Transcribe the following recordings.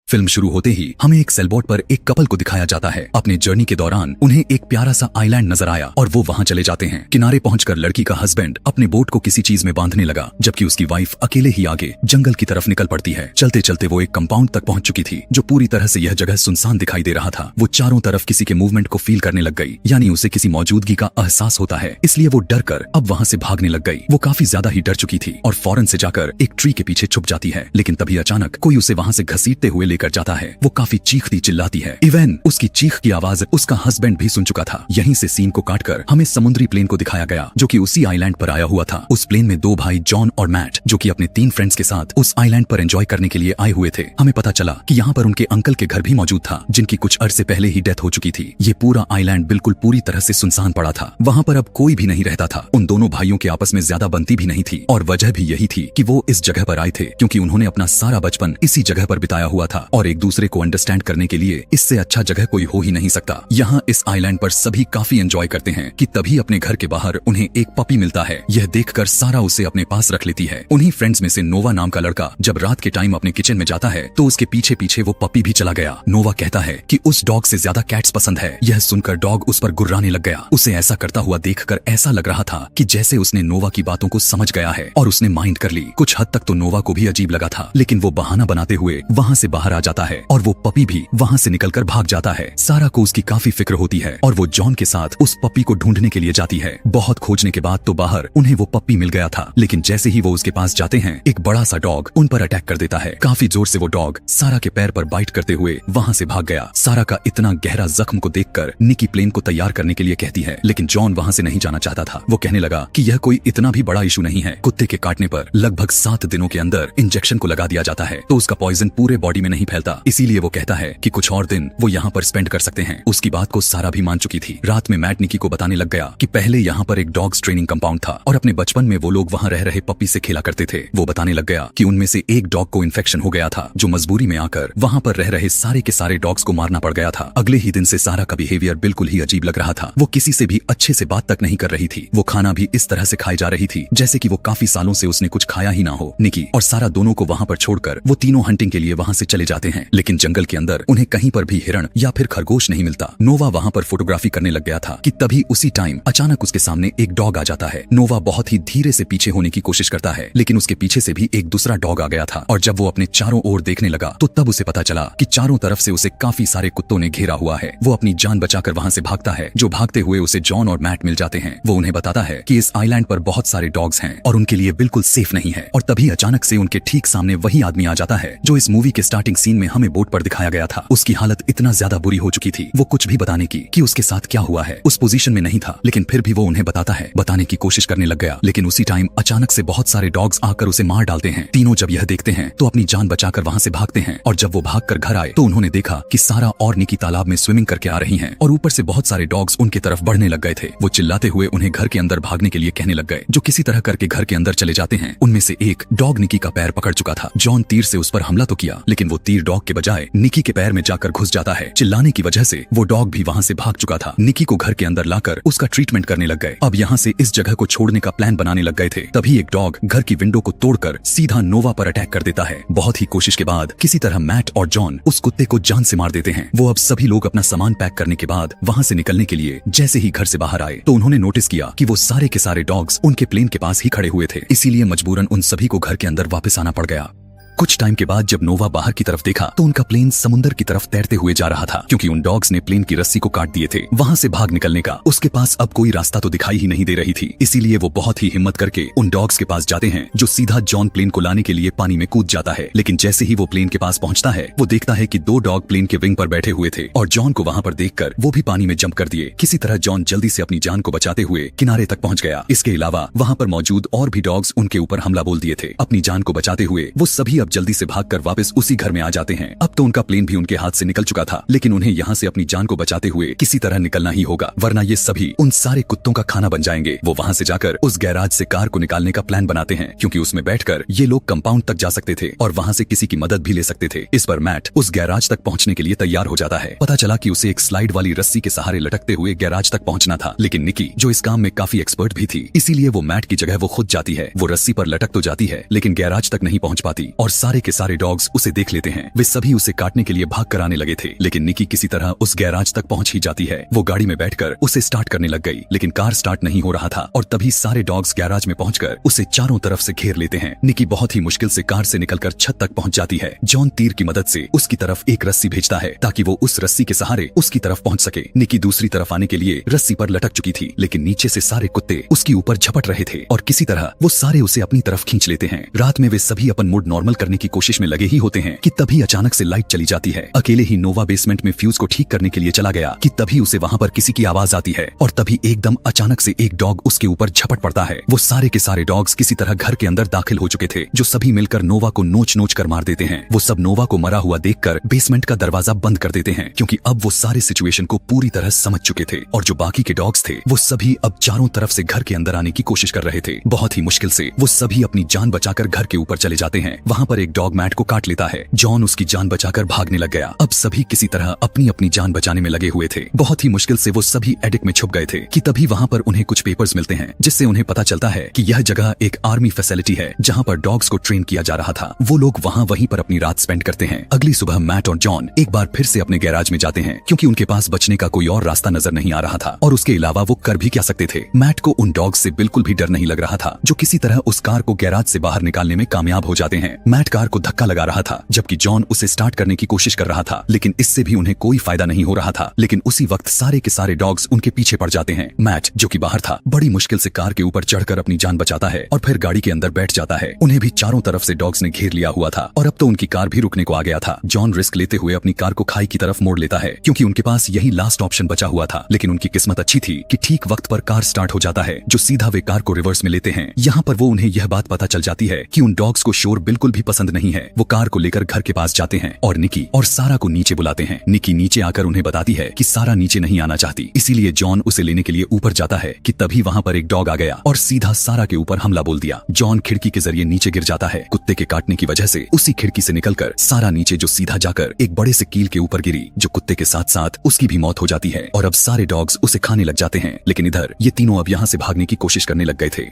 Film शुरू होते ही हमें एक सेलबोट पर एक कपल को दिखाया जाता है। अपने जर्नी के दौरान उन्हें एक प्यारा सा आइलैंड नजर आया और वो वहां चले जाते हैं। किनारे पहुंचकर लड़की का हस्बैंड अपने बोट को किसी चीज में बांधने लगा, जबकि उसकी वाइफ अकेले ही आगे जंगल की तरफ निकल पड़ती है। चलते चलते वो एक कंपाउंड तक पहुंच चुकी थी, जो पूरी तरह से यह जगह सुनसान दिखाई दे रहा था। वो चारों तरफ किसी के मूवमेंट को फील करने लग गई, यानी उसे किसी मौजूदगी का एहसास होता है। इसलिए वो डर कर अब वहां से भागने लग गई। वो काफी ज्यादा ही डर चुकी थी और फौरन से जाकर एक ट्री के पीछे छुप जाती है। लेकिन तभी अचानक कोई उसे वहां से घसीटते हुए लेकर जाता है। वो काफी चीखती चिल्लाती है। इवन उसकी चीख की आवाज उसका हस्बैंड भी सुन चुका था। यहीं से सीन को काटकर हमें समुद्री प्लेन को दिखाया गया, जो कि उसी आइलैंड पर आया हुआ था। उस प्लेन में दो भाई जॉन और मैट, जो कि अपने 3 फ्रेंड्स के साथ उस आइलैंड पर एंजॉय करने के लिए आए हुए थे। हमें पता चला कि यहाँ पर उनके अंकल के घर भी मौजूद था, जिनकी कुछ अरसे पहले ही डेथ हो चुकी थी। ये पूरा आइलैंड बिल्कुल पूरी तरह से सुनसान पड़ा था। वहाँ पर अब कोई भी नहीं रहता था। उन दोनों भाइयों के आपस में ज्यादा बनती भी नहीं थी, और वजह भी यही थी कि वो इस जगह पर आए थे क्योंकि उन्होंने अपना सारा बचपन इसी जगह पर बिताया हुआ था और एक दूसरे को अंडरस्टैंड करने के लिए इससे अच्छा जगह कोई हो ही नहीं सकता। यहाँ इस आइलैंड पर सभी काफी एंजॉय करते हैं कि तभी अपने घर के बाहर उन्हें एक पपी मिलता है। यह देखकर सारा उसे अपने पास रख लेती है। उन्हीं फ्रेंड्स में से नोवा नाम का लड़का जब रात के टाइम अपने किचन में जाता है तो उसके पीछे पीछे वो पपी भी चला गया। नोवा कहता है कि उस डॉग से ज्यादा कैट्स पसंद है। यह सुनकर डॉग उस पर गुर्राने लग गया। उसे ऐसा करता हुआ देखकर ऐसा लग रहा था कि जैसे उसने नोवा की बातों को समझ गया है और उसने माइंड कर ली। कुछ हद तक तो नोवा को भी अजीब लगा था, लेकिन वो बहाना बनाते हुए वहाँ से बाहर आ जाता है और वो पपी भी वहाँ से निकलकर भाग जाता है। सारा को उसकी काफी फिक्र होती है और वो जॉन के साथ उस पपी को ढूंढने के लिए जाती है। बहुत खोजने के बाद तो बाहर उन्हें वो पपी मिल गया था, लेकिन जैसे ही वो उसके पास जाते हैं एक बड़ा सा डॉग उन पर अटैक कर देता है। काफी जोर से वो डॉग सारा के पैर पर बाइट करते हुए वहाँ से भाग गया। सारा का इतना गहरा जख्म को देखकर निकी प्लेन को तैयार करने के लिए कहती है, लेकिन जॉन वहाँ से नहीं जाना चाहता था। वो कहने लगा कि यह कोई इतना भी बड़ा इशू नहीं है। कुत्ते के काटने पर लगभग 7 दिनों के अंदर इंजेक्शन को लगा दिया जाता है तो उसका पॉइजन पूरे बॉडी में नहीं फैलता। इसीलिए वो कहता है कि कुछ और दिन वो यहाँ पर स्पेंड कर सकते हैं। उसकी बात को सारा भी मान चुकी थी। रात में मैट निकी को बताने लग गया कि पहले यहाँ पर एक डॉग्स ट्रेनिंग कंपाउंड था और अपने बचपन में वो लोग वहाँ रह रहे पपी से खेला करते थे। वो बताने लग गया कि उनमें से एक डॉग को इन्फेक्शन हो गया था, जो मजबूरी में आकर वहाँ पर रह रहे सारे के सारे डॉग्स को मारना पड़ गया था। अगले ही दिन से सारा का बिहेवियर बिल्कुल ही अजीब लग रहा था। वो किसी से भी अच्छे से बात तक नहीं कर रही थी। वो खाना भी इस तरह से खाई जा रही थी जैसे कि वो काफी सालों से उसने कुछ खाया ही ना हो। निकी और सारा दोनों को वहाँ पर छोड़कर वो तीनों हंटिंग के लिए वहाँ से चले जाते हैं, लेकिन जंगल के अंदर उन्हें कहीं पर भी हिरण या फिर खरगोश नहीं मिलता। नोवा वहाँ पर फोटोग्राफी करने लग गया था कि तभी उसी टाइम अचानक उसके सामने एक डॉग आ जाता है। नोवा बहुत ही धीरे से पीछे होने की कोशिश करता है, लेकिन उसके पीछे से भी एक दूसरा डॉग आ गया था और जब वो अपने चारों ओर देखने लगा तो तब उसे पता चला कि चारों तरफ से उसे काफी सारे कुत्तों ने घेरा हुआ है। वो अपनी जान बचाकर वहाँ से भागता है, जो भागते हुए उसे जॉन और मैट मिल जाते हैं। वो उन्हें बताता है कि इस आइलैंड पर बहुत सारे डॉग्स हैं और उनके लिए बिल्कुल सेफ नहीं है। और तभी अचानक से उनके ठीक सामने वही आदमी आ जाता है जो इस मूवी के स्टार्टिंग सीन में हमें बोट पर दिखाया गया था। उसकी हालत इतना ज्यादा बुरी हो चुकी थी, वो कुछ भी बताने की कि उसके साथ क्या हुआ है उस पोजीशन में नहीं था, लेकिन फिर भी वो उन्हें बताने की कोशिश करने लग गया। लेकिन उसी टाइम अचानक से बहुत सारे डॉग्स आकर उसे मार डालते हैं। तीनों जब यह देखते हैं तो अपनी जान बचाकर वहाँ से भागते हैं और जब वो भागकर घर आए तो उन्होंने देखा कि सारा और निकी तालाब में स्विमिंग करके आ रही हैं और ऊपर से बहुत सारे डॉग्स उनके तरफ बढ़ने लग गए थे। वो चिल्लाते हुए उन्हें घर के अंदर भागने के लिए कहने लग गए, जो किसी तरह करके घर के अंदर चले जाते हैं। उनमें से एक डॉग निकी का पैर पकड़ चुका था। जॉन तीर से उस पर हमला तो किया, लेकिन वो तीर डॉग के बजाय निकी के पैर में जाकर घुस जाता है। चिल्लाने की वजह से वो डॉग भी वहाँ से भाग चुका था। निकी को घर के अंदर लाकर उसका ट्रीटमेंट करने लग गए। अब यहाँ से इस जगह को छोड़ने का प्लान बनाने लग गए थे। तभी एक डॉग घर की विंडो को तोड़कर सीधा नोवा पर अटैक कर देता है। बहुत ही कोशिश के बाद किसी तरह मैट और जॉन उस कुत्ते को जान से मार देते हैं। वो अब सभी लोग अपना सामान पैक करने के बाद वहाँ से निकलने के लिए जैसे ही घर से बाहर आए तो उन्होंने नोटिस किया कि वो सारे के सारे डॉग्स उनके प्लेन के पास ही खड़े हुए थे। इसीलिए मजबूरन उन सभी को घर के अंदर वापस आना पड़ गया। कुछ टाइम के बाद जब नोवा बाहर की तरफ देखा तो उनका प्लेन समुंदर की तरफ तैरते हुए जा रहा था, क्योंकि उन डॉग्स ने प्लेन की रस्सी को काट दिए थे वहाँ से भाग निकलने का। उसके पास अब कोई रास्ता तो दिखाई ही नहीं दे रही थी, इसीलिए वो बहुत ही हिम्मत करके उन डॉग्स के पास जाते हैं, जो सीधा जॉन प्लेन को लाने के लिए पानी में कूद जाता है। लेकिन जैसे ही वो प्लेन के पास पहुँचता है वो देखता है कि 2 डॉग प्लेन के विंग पर बैठे हुए थे और जॉन को वहाँ पर देखकर वो भी पानी में जंप कर दिए। किसी तरह जॉन जल्दी से अपनी जान को बचाते हुए किनारे तक पहुँच गया। इसके अलावा वहाँ पर मौजूद और भी डॉग्स उनके ऊपर हमला बोल दिए थे। अपनी जान को बचाते हुए वो सभी अब जल्दी से भागकर वापस उसी घर में आ जाते हैं। अब तो उनका प्लेन भी उनके हाथ से निकल चुका था, लेकिन उन्हें यहाँ से अपनी जान को बचाते हुए किसी तरह निकलना ही होगा, वरना ये सभी उन सारे कुत्तों का खाना बन जाएंगे। वो वहाँ से जाकर उस गैराज से कार को निकालने का प्लान बनाते हैं, क्योंकि उसमें बैठकर ये लोग कंपाउंड तक जा सकते थे और वहाँ से किसी की मदद भी ले सकते थे। इस पर मैट उस गैराज तक पहुँचने के लिए तैयार हो जाता है। पता चला कि उसे एक स्लाइड वाली रस्सी के सहारे लटकते हुए गैराज तक पहुँचना था, लेकिन निकी जो इस काम में काफी एक्सपर्ट भी थी, इसीलिए वो मैट की जगह वो खुद जाती है। वो रस्सी पर लटक तो जाती है, लेकिन गैराज तक नहीं पहुँच पाती और सारे के सारे डॉग्स उसे देख लेते हैं। वे सभी उसे काटने के लिए भाग कर आने लगे थे, लेकिन निकी किसी तरह उस गैराज तक पहुंच ही जाती है। वो गाड़ी में बैठकर उसे स्टार्ट करने लग गई, लेकिन कार स्टार्ट नहीं हो रहा था और तभी सारे डॉग्स गैराज में पहुंचकर उसे चारों तरफ से घेर लेते हैं। निकी बहुत ही मुश्किल से कार से निकलकर छत तक पहुंच जाती है। जॉन तीर की मदद से उसकी तरफ एक रस्सी भेजता है ताकि वो उस रस्सी के सहारे उसकी तरफ पहुंच सके। निकी दूसरी तरफ आने के लिए रस्सी पर लटक चुकी थी, लेकिन नीचे से सारे कुत्ते उसकी ऊपर झपट रहे थे और किसी तरह वो सारे उसे अपनी तरफ खींच लेते हैं। रात में वे सभी अपन मूड नॉर्मल करने की कोशिश में लगे ही होते हैं कि तभी अचानक से लाइट चली जाती है। अकेले ही नोवा बेसमेंट में फ्यूज को ठीक करने के लिए चला गया कि तभी उसे वहां पर किसी की आवाज आती है और तभी एकदम अचानक से एक डॉग उसके ऊपर झपट पड़ता है। वो सारे के सारे डॉग्स किसी तरह घर के अंदर दाखिल हो चुके थे, जो सभी मिलकर नोवा को नोच नोच कर मार देते हैं। वो सब नोवा को मरा हुआ देखकर बेसमेंट का दरवाजा बंद कर देते हैं, क्योंकि अब वो सारे सिचुएशन को पूरी तरह समझ चुके थे और जो बाकी के डॉग्स थे वो सभी अब चारों तरफ से घर के अंदर आने की कोशिश कर रहे थे। बहुत ही मुश्किल से वो सभी अपनी जान बचाकर घर के ऊपर चले जाते हैं। वहां पर एक डॉग मैट को काट लेता है। जॉन उसकी जान बचाकर भागने लग गया। अब सभी किसी तरह अपनी अपनी जान बचाने में लगे हुए थे। बहुत ही मुश्किल से वो सभी एडिक में छुप गए थे कि तभी वहां पर उन्हें कुछ पेपर्स मिलते हैं, जिससे उन्हें पता चलता है कि यह जगह एक आर्मी फैसिलिटी है जहां पर डॉग्स को ट्रेन किया जा रहा था। वो लोग वहीं पर अपनी रात स्पेंड करते हैं। अगली सुबह मैट और जॉन एक बार फिर से अपने गैराज में जाते हैं, क्योंकि उनके पास बचने का कोई और रास्ता नजर नहीं आ रहा था और उसके अलावा वो कर भी क्या सकते थे। मैट को उन डॉग्स से बिल्कुल भी डर नहीं लग रहा था, जो किसी तरह उस कार को गैराज से बाहर निकालने में कामयाब हो जाते हैं। मैट कार को धक्का लगा रहा था, जबकि जॉन उसे स्टार्ट करने की कोशिश कर रहा था, लेकिन इससे भी उन्हें कोई फायदा नहीं हो रहा था। लेकिन उसी वक्त सारे के सारे डॉग्स उनके पीछे पड़ जाते हैं। मैट, जो कि बाहर था, बड़ी मुश्किल से कार के ऊपर चढ़कर अपनी जान बचाता है और फिर गाड़ी के अंदर बैठ जाता है। उन्हें भी चारों तरफ से डॉग्स ने घेर लिया हुआ था और अब तो उनकी कार भी रुकने को आ गया था। जॉन रिस्क लेते हुए अपनी कार को खाई की तरफ मोड़ लेता है, क्योंकि उनके पास यही लास्ट ऑप्शन बचा हुआ था। लेकिन उनकी किस्मत अच्छी थी कि ठीक वक्त पर कार स्टार्ट हो जाता है, जो सीधा वे कार को रिवर्स में लेते हैं। यहाँ पर वो उन्हें यह बात पता चल जाती है कि उन डॉग्स को शोर बिल्कुल भी पसंद नहीं है। वो कार को लेकर घर के पास जाते हैं और निकी और सारा को नीचे बुलाते हैं। निकी नीचे आकर उन्हें बताती है कि सारा नीचे नहीं आना चाहती, इसीलिए जॉन उसे लेने के लिए ऊपर जाता है कि तभी वहाँ पर एक डॉग आ गया और सीधा सारा के ऊपर हमला बोल दिया। जॉन खिड़की के जरिए नीचे गिर जाता है। कुत्ते के काटने की वजह से उसी खिड़की से निकलकर सारा नीचे जो सीधा जाकर एक बड़े से कील के ऊपर गिरी, जो कुत्ते के साथ साथ उसकी भी मौत हो जाती है और अब सारे डॉग्स उसे खाने लग जाते हैं। लेकिन इधर ये तीनों अब यहाँ से भागने की कोशिश करने लग गए थे।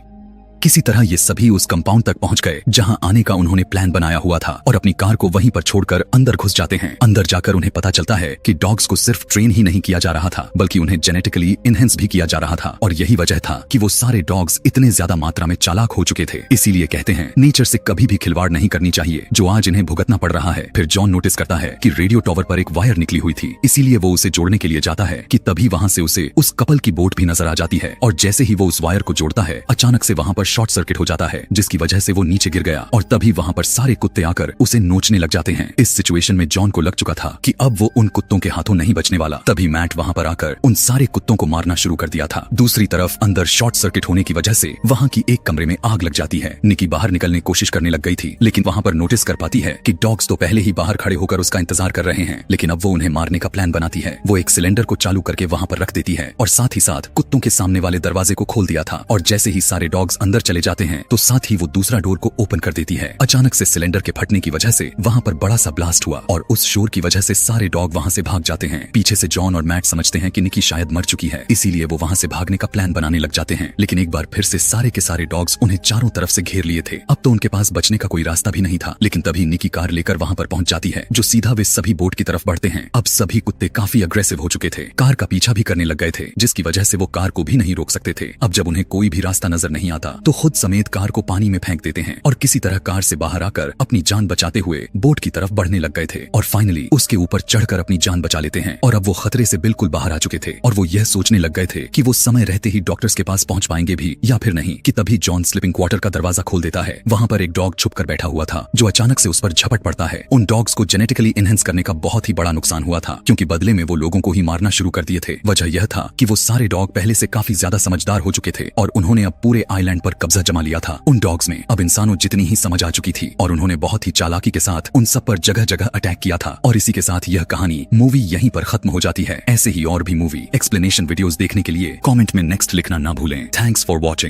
किसी तरह ये सभी उस कंपाउंड तक पहुंच गए जहां आने का उन्होंने प्लान बनाया हुआ था और अपनी कार को वहीं पर छोड़कर अंदर घुस जाते हैं। अंदर जाकर उन्हें पता चलता है कि डॉग्स को सिर्फ ट्रेन ही नहीं किया जा रहा था, बल्कि उन्हें जेनेटिकली इनहेंस भी किया जा रहा था और यही वजह था कि वो सारे डॉग्स इतने ज्यादा मात्रा में चालाक हो चुके थे। इसीलिए कहते हैं नेचर से कभी भी खिलवाड़ नहीं करनी चाहिए, जो आज इन्हें भुगतना पड़ रहा है। फिर जॉन नोटिस करता है कि रेडियो टावर पर एक वायर निकली हुई थी, इसीलिए वो उसे जोड़ने के लिए जाता है कि तभी वहां से उसे उस कपल की बोट भी नजर आ जाती है और जैसे ही वो उस वायर को जोड़ता है, अचानक से वहां पर शॉर्ट सर्किट हो जाता है, जिसकी वजह से वो नीचे गिर गया और तभी वहां पर सारे कुत्ते आकर उसे नोचने लग जाते हैं। इस सिचुएशन में जॉन को लग चुका था कि अब वो उन कुत्तों के हाथों नहीं बचने वाला। तभी मैट वहां पर आकर उन सारे कुत्तों को मारना शुरू कर दिया था। दूसरी तरफ अंदर शॉर्ट सर्किट होने की वजह से वहां की एक कमरे में आग लग जाती है। निकी बाहर निकलने की कोशिश करने लग गई थी, लेकिन वहां पर नोटिस कर पाती है कि डॉग्स तो पहले ही बाहर खड़े होकर उसका इंतजार कर रहे हैं, लेकिन अब वो उन्हें मारने का प्लान बनाती है। वो एक सिलेंडर को चालू करके वहां पर रख देती है और साथ ही साथ कुत्तों के सामने वाले दरवाजे को खोल दिया था और जैसे ही सारे डॉग्स अंदर चले जाते हैं तो साथ ही वो दूसरा डोर को ओपन कर देती है। अचानक से सिलेंडर के फटने की वजह से वहां पर बड़ा सा ब्लास्ट हुआ और उस शोर की वजह से सारे डॉग वहां से भाग जाते हैं। पीछे से जॉन और मैट समझते हैं कि निकी शायद मर चुकी है, इसीलिए वो वहां से भागने का प्लान बनाने लग जाते हैं। लेकिन एक बार फिर से सारे के सारे डॉग्स उन्हें चारों तरफ से घेर लिए थे। अब तो उनके पास बचने का कोई रास्ता भी नहीं था। लेकिन तभी निकी कार लेकर वहां पर पहुंच जाती है, जो सीधा वे सभी बोट की तरफ बढ़ते हैं। अब सभी कुत्ते काफी अग्रेसिव हो चुके थे, कार का पीछा भी करने लग गए थे, जिसकी वजह से वो कार को भी नहीं रोक सकते थे। अब जब उन्हें कोई भी रास्ता नजर नहीं आता तो खुद समेत कार को पानी में फेंक देते हैं और किसी तरह कार से बाहर आकर अपनी जान बचाते हुए बोट की तरफ बढ़ने लग गए थे और फाइनली उसके ऊपर चढ़कर अपनी जान बचा लेते हैं। और अब वो खतरे से बिल्कुल बाहर आ चुके थे और वो यह सोचने लग गए थे कि वो समय रहते ही डॉक्टर्स के पास पहुंच पाएंगे भी या फिर नहीं, कि तभी जॉन स्लीपिंग क्वार्टर का दरवाजा खोल देता है। वहां पर एक डॉग छुप कर बैठा हुआ था, जो अचानक से उस पर झपट पड़ता है। उन डॉग्स को जेनेटिकली इनहेंस करने का बहुत ही बड़ा नुकसान हुआ था, क्योंकि बदले में वो लोगों को ही मारना शुरू कर दिए थे। वजह यह था कि वो सारे डॉग पहले से काफी ज्यादा समझदार हो चुके थे और उन्होंने अब पूरे आइलैंड पर कब्जा जमा लिया था। उन डॉग्स में अब इंसानों जितनी ही समझ आ चुकी थी और उन्होंने बहुत ही चालाकी के साथ उन सब पर जगह जगह अटैक किया था। और इसी के साथ यह कहानी मूवी यहीं पर खत्म हो जाती है। ऐसे ही और भी मूवी एक्सप्लेनेशन वीडियोस देखने के लिए कमेंट में नेक्स्ट लिखना ना भूलें। Thanks for watching.